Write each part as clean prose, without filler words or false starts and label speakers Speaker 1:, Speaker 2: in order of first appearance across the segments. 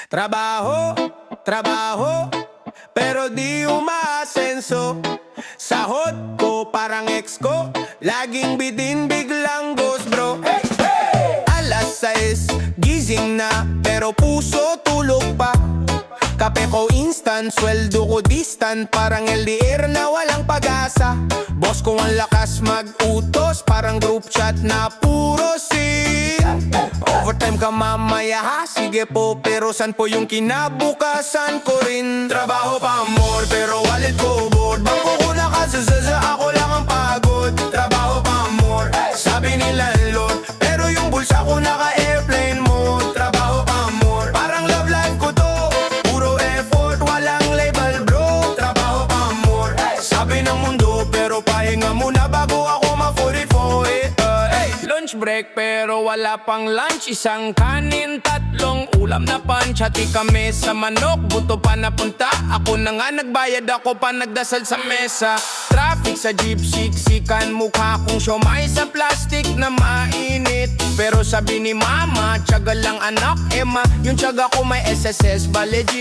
Speaker 1: Trabaho, trabaho, pero di umaasenso. Sahod ko parang ex ko, laging bitin biglang ghost bro. Alas 6, gising na, pero puso tulog pa. Kape ko instant, sweldo ko distant, parang LDR na walang pag-asa. Boss ko ang lakas mag-utos, parang group chat na puro sin. Overtime ka mamaya ha, sige po, pero san po yung kinabukasan ko rin? Trabaho pa more, pero wallet ko board. Bangko ko nakasasasa, ako lang ang pagod. Trabaho pa more, sabi ni landlord, pero yung bulsa ko naka-airplane mode. Trabaho pa more, parang love life ko to, puro effort, walang label bro. Trabaho pa more, sabi ng mundo, pero pahinga muna bago ako ma-44. Lunch break pero wala pang lunch. Isang kanin, tatlong ulam na punch. Hati kami sa manok, buto pa napunta. Ako na nga nagbayad, ako pa nagdasal sa mesa. Traffic sa jeep, siksikan mukha kong siomay sa plastic na mainit. Pero sabi ni mama, tiyaga lang anak, Emma. Yung tiyaga ko may SSS ba legit?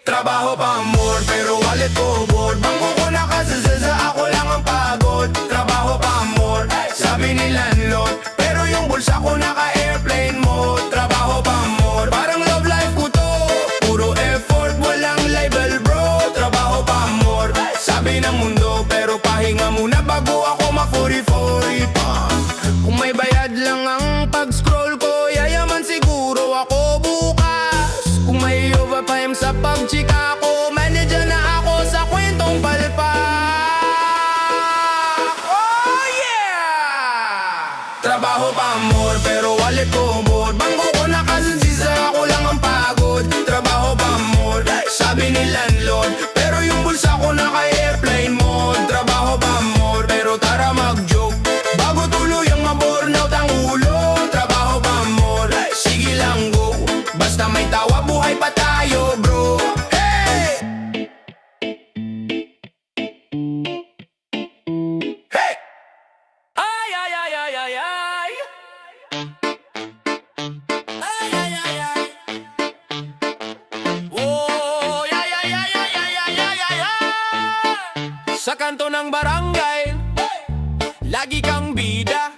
Speaker 1: Trabaho pa more, pero wallet ko board. Bangko ko nakasasasa, ako lang ang pagod. Trabaho pa more, sabi ni landlord, pero yung bulsa ko naka-airplane mode. Trabaho pa more, parang love life ko to, puro effort, walang label bro. Trabaho pa more, sabi ng mundo, pero pahinga muna bago ako ma-44 pa. Kung may bayad lang ang pag-scroll ko, yayaman siguro ako bukas. Kung may overtime sa pag-chika ko, manager na ako sa kwentong palpak. Oh yeah! Trabaho pa more, pero wallet ko board. Bangko ko nakasasisa, ako lang ang pagod. Trabaho pa more, sabi ni landlord, pero yung bulsa ko naka-airplane mode. Trabaho pa more, pero tara mag-joke bago tuluyang ma-burnout ang ulo. Trabaho pa more, sige lang go, basta may tawa, buhay pa tayo bro. Hey! Hey! Ay, ay, ay, ay, ay, ay. Ay, ay, ay, ay. Oh, ay, ay, ay, ay, ay, ay, ay, ay, ay. Sa kanto ng barangay, lagi kang bida.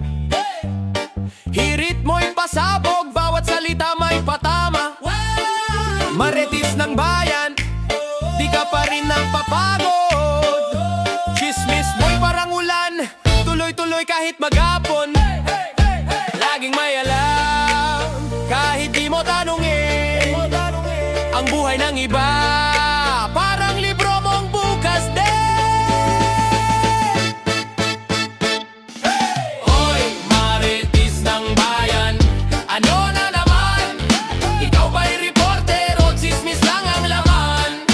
Speaker 1: Hirit mo'y pasabog, bawat salita may patama. Marites ng bayan, di ka pa rin napapagod. Chismis mo'y parang ulan, tuloy-tuloy kahit maghapon. Laging may alam, kahit di mo tanungin. Ang buhay ng iba, parang libro mong bukas din. Hoy, marites ng bayan, ano na naman? Ikaw ba'y reporter o chismis lang ang laman?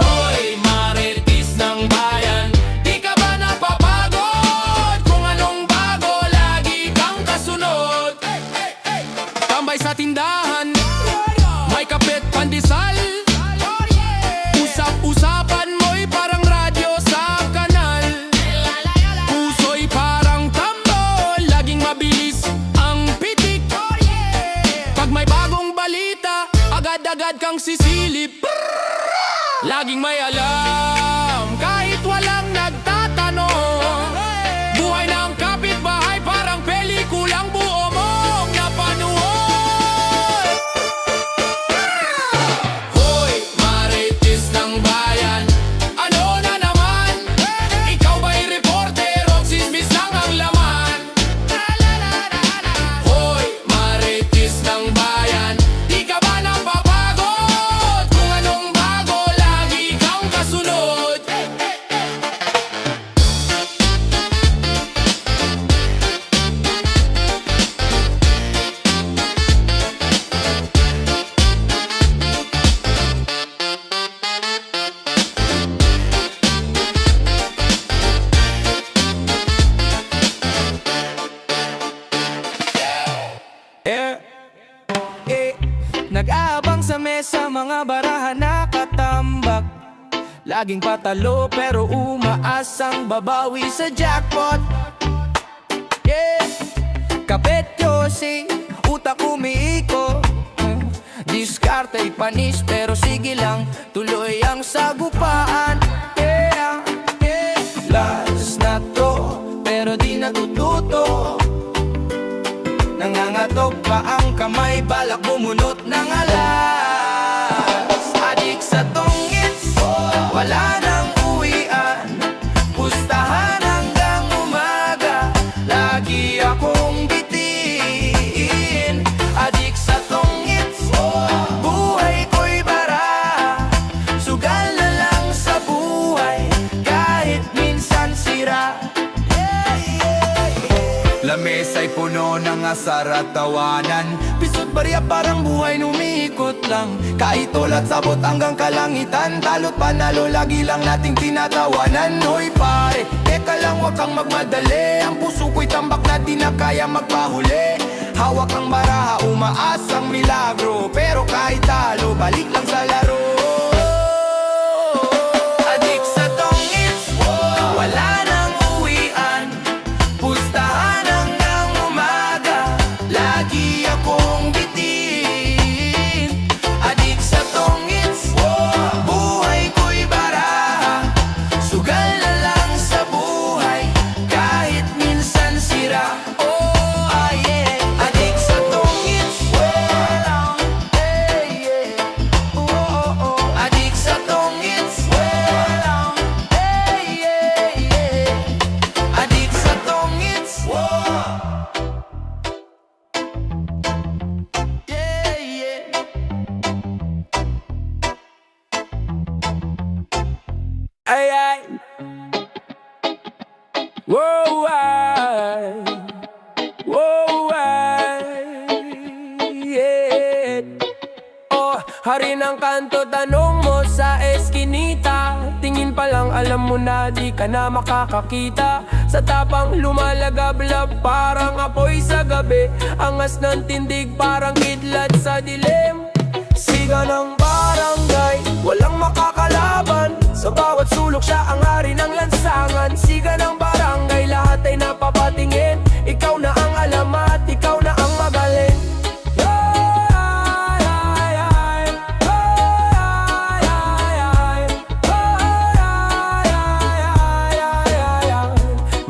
Speaker 1: Hoy, marites ng bayan, di ka ba napapagod? Kung anong bago, lagi kang kasunod. Tambay sa tindahan, may kapit pandesal. Usap-usapan mo'y parang radyo sa kanal. Puso'y parang tambol, laging mabilis ang pitik. Pag may bagong balita, agad-agad kang sisilip. Laging may alam, kahit walang nagtatanong. Buhay ng kapitbahay, parang pelikulang buo mong napanood. Hoy, marites ng bayan, ano na naman? Ikaw ba'y reporter o chismis lang ang laman? Hoy, marites ng bayan, di ka ba napapagod? Kung anong bago, lagi kang kasunod. Nag-aabang sa mesa, mga barahan nakatambak. Laging patalo pero umaasang babawi sa jackpot. Yeah, kapet Yossi,
Speaker 2: utak umiiko. Diskarte'y panis pero sige lang, tuloy ang sagupaan. Yeah, yeah. Last na to, pero di natututo. Nangangatog pa ang kamay, balak bumunot ng alas. Adik sa tongits, wala nang uwian. Pustahan hanggang umaga, lagi akong bitiin. Adik sa tongits, buhay ko'y bara. Sugal na lang sa buhay, kahit minsan sira. Lamesa'y puno ng asar at tawanan. Pisot barya parang buhay numiikot lang. Kahit ulat sabot hanggang kalangitan, talo't panalo lagi lang nating tinatawanan. Hoy pare, teka lang wag kang magmadali. Ang puso ko'y tambak na di na kaya magpahuli. Hawak ang baraha, umaasang milagro. Pero kahit talo, balik lang sa laro. Adik sa tongits, wala nang uwian. Pustahan hanggang umaga, lagi akong bitin. Adik sa tongits, buhay ko'y baraha. Sugal na lang sa buhay, kahit minsan sira. Oh, ah, yeah. Adik sa tongits, hey, yeah. Oh, oh, oh. Adik sa tongits, hey, yeah, yeah. Adik sa tongits, yeah, yeah.
Speaker 1: Ay, ay. Whoa, ay. Whoa, ay. Yeah. Oh, hari ng kanto, tanong mo sa eskinita. Tingin pa lang alam mo na di ka na makakakita. Sa tapang lumalagablab parang apoy sa gabi. Angas ng tindig parang kidlat sa dilim. Siga ng barangay, walang makakalaban. Sa bawat sulok siya ang hari ng lansangan. Siga ng barangay, lahat ay napapatingin. Ikaw na ang alamat, ikaw na ang magaling.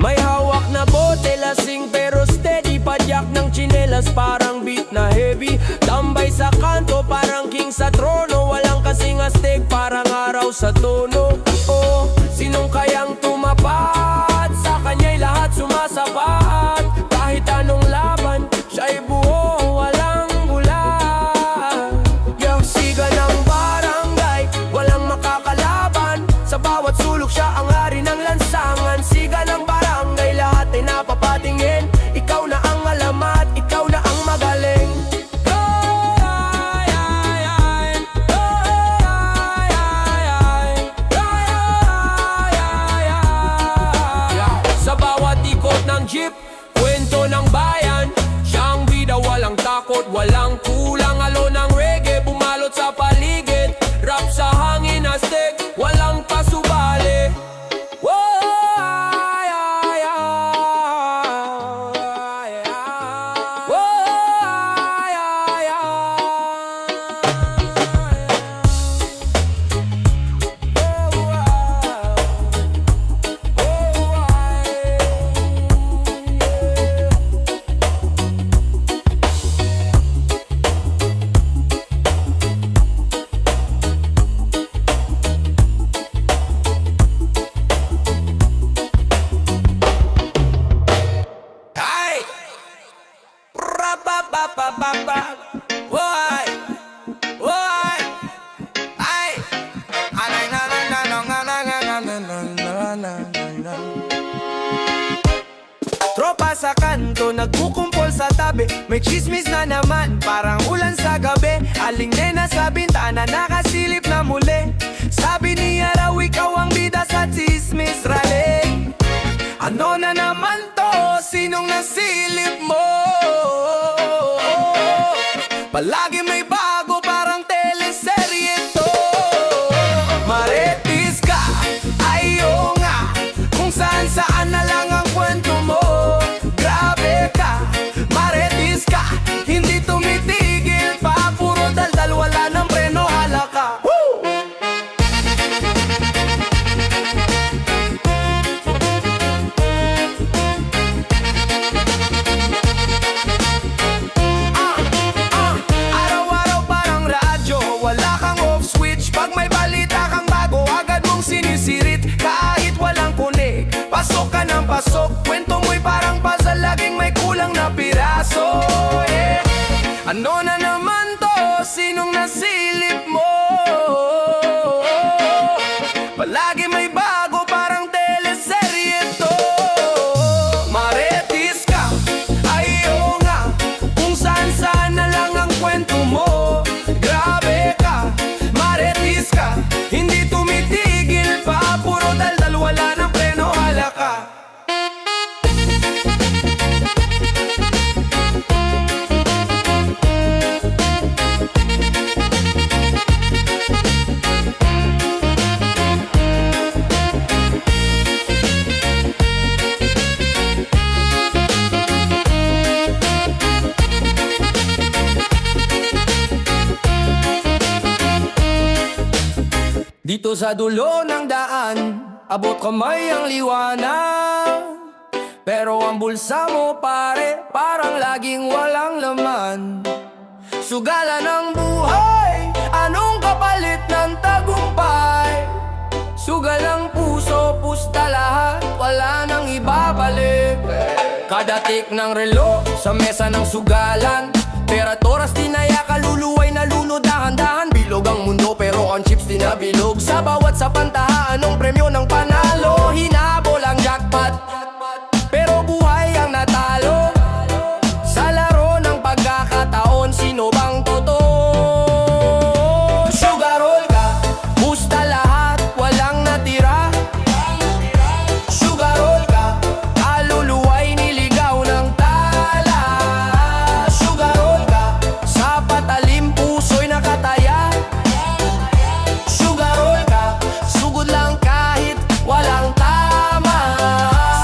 Speaker 1: May hawak na bote, lasing pero steady. Padyak ng tsinelas parang beat na heavy. Tambay sa kanto parang king sa trono. Walang kasing astig parang araw sa tono. Oh, sinong kayang tumapat? Sa kanya'y lahat sumasapat. Kahit anong laban, siya'y buo, walang gulat. Yung siga ng barangay, walang makakalaban. Sa bawat sulok siya ang hari ng lansangan. Siga ng barangay, lahat ay napapatingin. Ikaw na ang alamat, ikaw na ang magaling. Sa bawat ikot ng jeep, kwento ng bayan. Siyang bida, walang takot, walang kulang. Alo ng reggae, bumalot sa paligid. Rap sa hangin, astig, walang pasubali. Why? Why? Ay! Anay na na na na na na na na na na na. Tropa sa kanto, nagkukumpol sa tabi. May chismis na naman, parang ulan sa gabi. Aling nena sa bintana, nakasilip na muli. Sabi niya raw ikaw ang bida sa chismis rally. Ano na naman to? Sinong nasilip mo? Palagi may bago, parang teleserye to. Marites ka, ayo nga. Kung saan na lang ang kwento mo. Grabe ka, marites ka. Hindi
Speaker 2: Ano na naman to? Sinong nasilip mo? Palagi may bago, parang teleserye to. Marites ka, ayaw nga, kung saan-saan na lang ang kwento mo. Grabe ka, marites ka, hindi tumitigil pa. Puro daldal, wala ng preno, hala ka. Dito sa dulo ng daan, abot kamay ang liwanag. Pero ang bulsa mo pare, parang laging walang laman. Sugalan ng buhay, anong kapalit ng tagumpay? Sugal ang puso, pusta lahat, wala nang ibabalik. Kada tik ng relo, sa mesa ng sugalan. Pera't oras tinaya, kaluluway nalunod dahan-dahan. Bilog ang mundo pero ang chips tinabilog. Sa bawat sapantahan, anong premyo ng panalo? Hinabol ang jackpot, pero buhay ang natalo. Sa laro ng pagkakataon, sino bang totoo? Sugar roll ka, musta lahat, walang natira. Sugar roll ka, kaluluway niligaw ng tala. Sugar roll ka, sa patalim puso'y nakataya. Sugar roll ka, sugod lang kahit walang tama.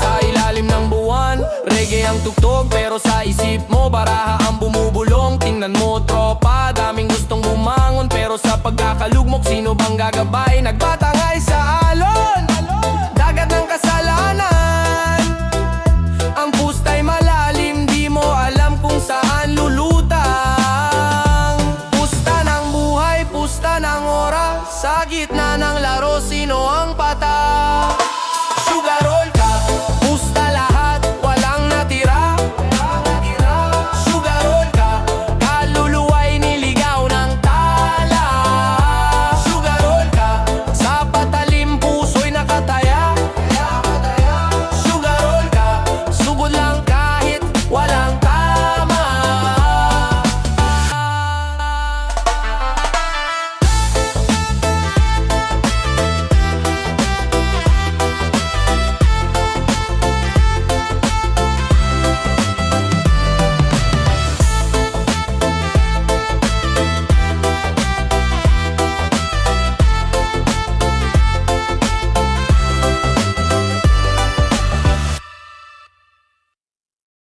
Speaker 2: Sa ilalim ng buwan, reggae ang tugtog, pero sa isip mo baraha ang bumubulong. Tingnan mo tropa, daming gustong bumangon, pero sa pagkakalugmok sino bang gagabay?